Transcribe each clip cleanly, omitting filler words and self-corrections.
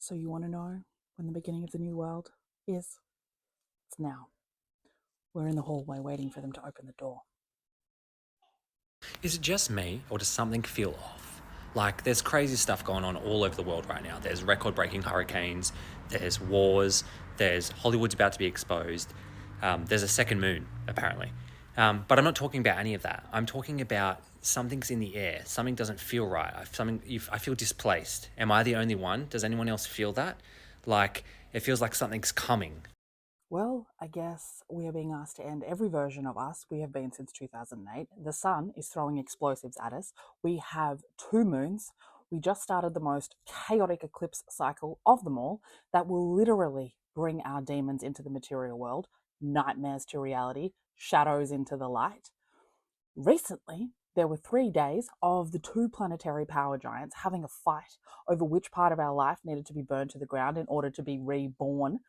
So you want to know when the beginning of the new world is? It's now. We're in the hallway waiting for them to open the door. Is it just me, or does something feel off? Like, there's crazy stuff going on all over the world right now. There's record-breaking hurricanes, there's wars, there's Hollywood's about to be exposed, there's a second moon, apparently. But I'm not talking about any of that. I'm talking about something's in the air. Something doesn't feel right. I feel displaced. Am I the only one? Does anyone else feel that? Like, it feels like something's coming. Well, I guess we are being asked to end every version of us we have been since 2008. The sun is throwing explosives at us. We have two moons. We just started the most chaotic eclipse cycle of them all that will literally bring our demons into the material world, nightmares to reality, shadows into the light. Recently, there were 3 days of the two planetary power giants having a fight over which part of our life needed to be burned to the ground in order to be reborn.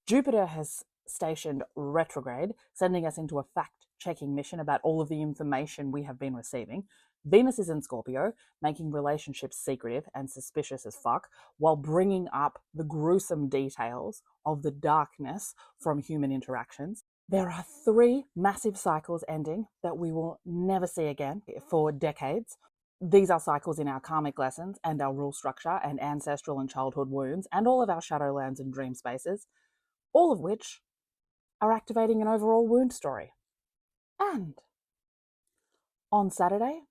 Jupiter has stationed retrograde, sending us into a fact-checking mission about all of the information we have been receiving. Venus is in Scorpio, making relationships secretive and suspicious as fuck, while bringing up the gruesome details of the darkness from human interactions. There are 3 massive cycles ending that we will never see again for decades. These are cycles in our karmic lessons and our rule structure and ancestral and childhood wounds and all of our shadowlands and dream spaces, all of which are activating an overall wound story. And on Saturday,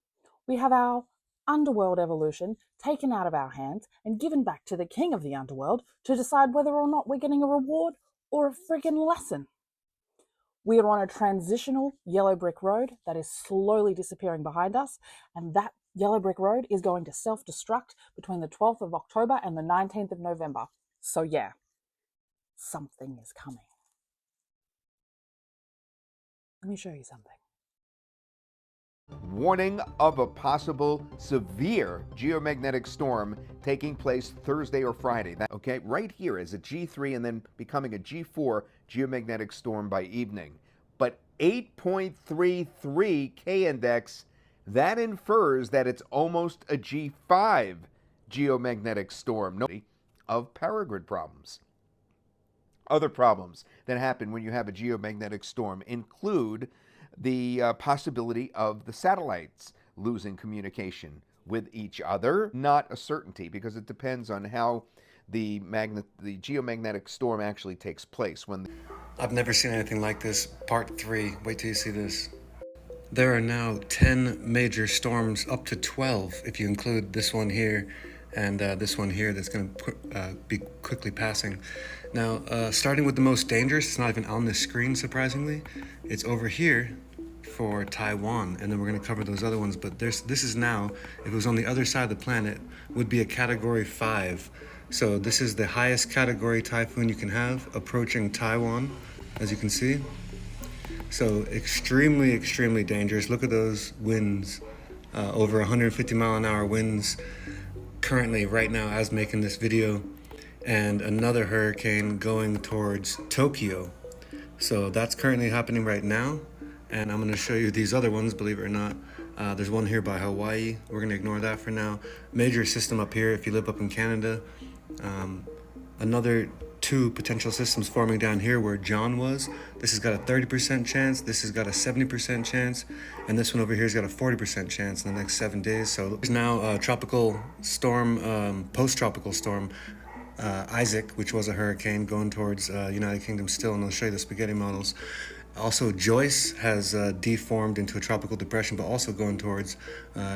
we have our underworld evolution taken out of our hands and given back to the king of the underworld to decide whether or not we're getting a reward or a friggin' lesson. We are on a transitional yellow brick road that is slowly disappearing behind us, and that yellow brick road is going to self-destruct between the 12th of October and the 19th of November. So yeah, something is coming. Let me show you something. Warning of a possible severe geomagnetic storm taking place Thursday or Friday. Okay, right here is a G3 and then becoming a G4 geomagnetic storm by evening. But 8.33 K index, that infers that it's almost a G5 geomagnetic storm of power grid problems. Other problems that happen when you have a geomagnetic storm include the possibility of the satellites losing communication with each other. Not a certainty because it depends on how the geomagnetic storm actually takes place. I've never seen anything like this. Part 3. Wait till you see this. There are now 10 major storms, up to 12 if you include this one here and this one here that's going to be quickly passing. Now, starting with the most dangerous, it's not even on the screen, surprisingly. It's over here for Taiwan, and then we're going to cover those other ones. But this is now, if it was on the other side of the planet, would be a Category 5. So this is the highest category typhoon you can have, approaching Taiwan, as you can see. So extremely, extremely dangerous. Look at those winds, over 150 mile an hour winds currently right now as making this video, and another hurricane going towards Tokyo. So that's currently happening right now, and I'm going to show you these other ones, believe it or not. There's one here by Hawaii. We're going to ignore that for now. Major system up here if you live up in Canada. Another 2 potential systems forming down here where John was. This has got a 30% chance, this has got a 70% chance, and this one over here has got a 40% chance in the next 7 days. So there's now a tropical storm, post-tropical storm, Isaac, which was a hurricane going towards United Kingdom still, and I'll show you the spaghetti models. Also, Joyce has deformed into a tropical depression, but also going towards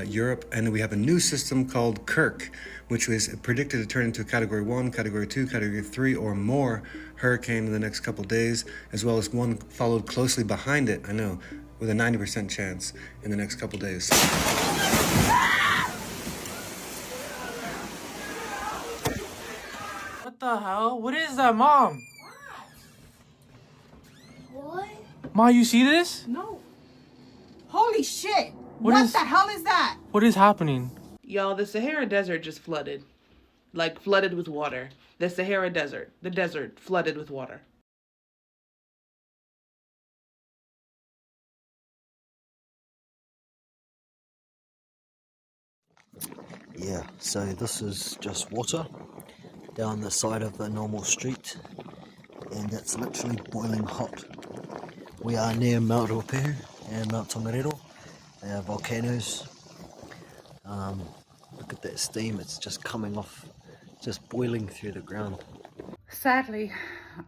Europe. And then we have a new system called Kirk, which was predicted to turn into a Category 1, Category 2, Category 3, or more hurricane in the next couple days, as well as one followed closely behind it, I know, with a 90% chance in the next couple days. What the hell? What is that, Mom? What? Ma, you see this? No. Holy shit! What The hell is that? What is happening? Y'all, the Sahara Desert just flooded. Like, flooded with water. The Sahara Desert. The desert flooded with water. Yeah, so this is just water. down the side of a normal street, and it's literally boiling hot. We are near Mount Ruapehu and Mount Tongariro. They are volcanoes. Look at that steam, it's just coming off, just boiling through the ground. Sadly,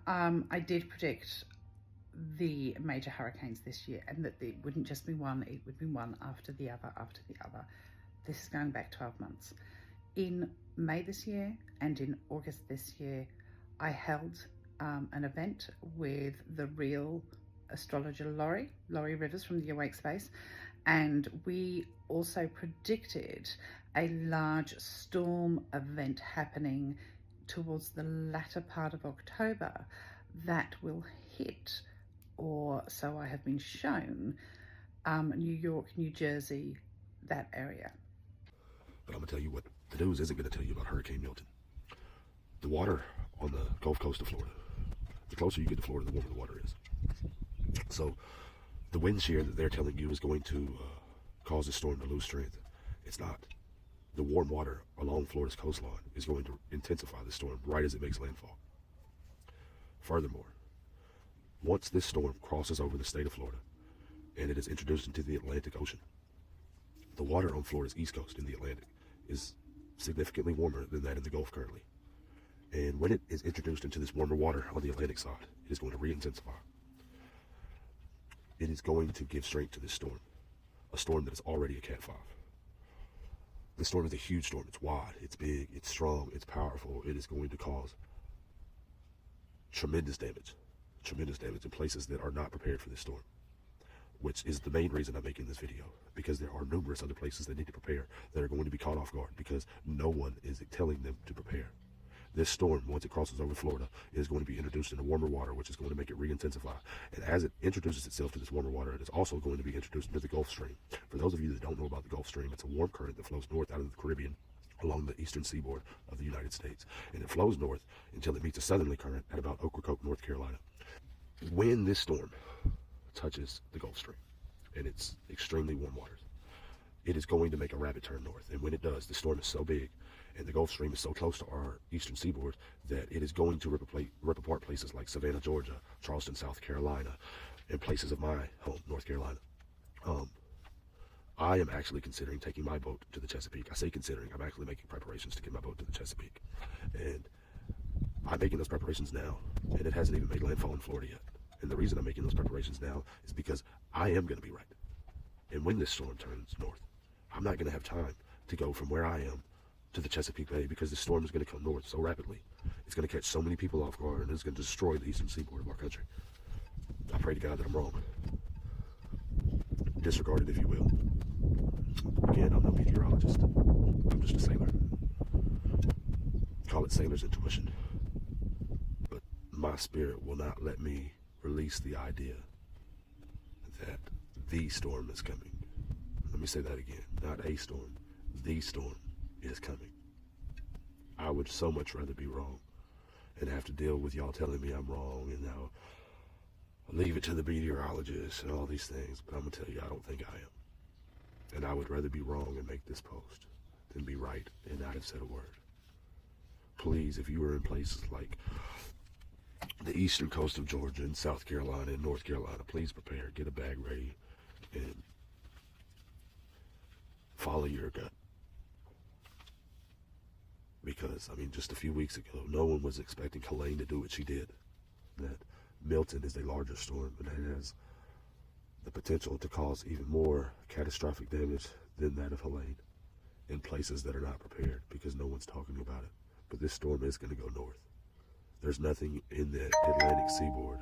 I did predict the major hurricanes this year, and that it wouldn't just be one, it would be one after the other after the other. This is going back 12 months. In May this year and in August this year, I held an event with the real astrologer Laurie Rivers from the Awake Space, and we also predicted a large storm event happening towards the latter part of October that will hit, or so I have been shown, New York, New Jersey, that area. But I'm going to tell you what the news isn't going to tell you about Hurricane Milton. The water on the Gulf Coast of Florida, the closer you get to Florida, the warmer the water is. So the wind shear that they're telling you is going to cause the storm to lose strength. It's not. The warm water along Florida's coastline is going to intensify the storm right as it makes landfall. Furthermore, once this storm crosses over the state of Florida and it is introduced into the Atlantic Ocean, the water on Florida's east coast in the Atlantic is significantly warmer than that in the Gulf currently. And when it is introduced into this warmer water on the Atlantic side, it is going to re-intensify. It is going to give strength to this storm, a storm that is already a Cat 5. This storm is a huge storm. It's wide, it's big, it's strong, it's powerful. It is going to cause tremendous damage in places that are not prepared for this storm, which is the main reason I'm making this video, because there are numerous other places that need to prepare that are going to be caught off guard because no one is telling them to prepare. This storm, once it crosses over Florida, is going to be introduced into warmer water, which is going to make it re-intensify. And as it introduces itself to this warmer water, it is also going to be introduced into the Gulf Stream. For those of you that don't know about the Gulf Stream, it's a warm current that flows north out of the Caribbean along the eastern seaboard of the United States. And it flows north until it meets a southerly current at about Ocracoke, North Carolina. When this storm touches the Gulf Stream, and it's extremely warm waters, it is going to make a rapid turn north. And when it does, the storm is so big and the Gulf Stream is so close to our eastern seaboard that it is going to rip apart places like Savannah, Georgia, Charleston, South Carolina, and places of my home, North Carolina. I am actually considering taking my boat to the Chesapeake. I say considering, I'm actually making preparations to get my boat to the Chesapeake. And I'm making those preparations now, and it hasn't even made landfall in Florida yet. And the reason I'm making those preparations now is because I am going to be right. And when this storm turns north, I'm not going to have time to go from where I am to the Chesapeake Bay, because the storm is going to come north so rapidly. It's going to catch so many people off guard, and it's going to destroy the eastern seaboard of our country. I pray to God that I'm wrong. Disregard it if you will. Again, I'm no meteorologist. I'm just a sailor. Call it sailor's intuition. But my spirit will not let me release the idea that the storm is coming. Let me say that again. Not a storm. The storm is coming. I would so much rather be wrong and have to deal with y'all telling me I'm wrong, and now leave it to the meteorologists and all these things. But I'm going to tell you, I don't think I am. And I would rather be wrong and make this post than be right and not have said a word. Please, if you are in places like the eastern coast of Georgia and South Carolina and North Carolina, please prepare. Get a bag ready and follow your gut. Because, I mean, just a few weeks ago, no one was expecting Helene to do what she did. That Milton is a larger storm, and it has the potential to cause even more catastrophic damage than that of Helene in places that are not prepared, because no one's talking about it. But this storm is going to go north. There's nothing in the Atlantic seaboard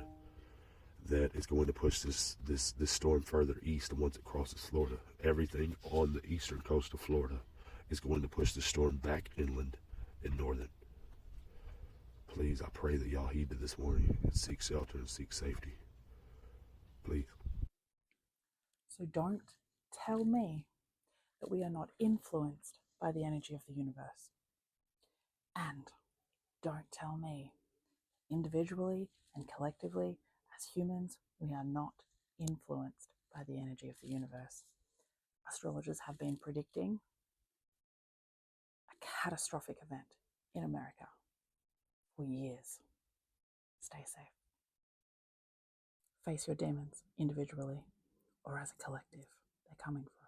that is going to push this storm further east once it crosses Florida. Everything on the eastern coast of Florida is going to push the storm back inland and northern. Please, I pray that y'all heed to this warning and seek shelter and seek safety. Please. So don't tell me that we are not influenced by the energy of the universe. And don't tell me, individually and collectively, as humans, we are not influenced by the energy of the universe. Astrologers have been predicting a catastrophic event in America. for years. Stay safe. Face your demons individually or as a collective. They're coming for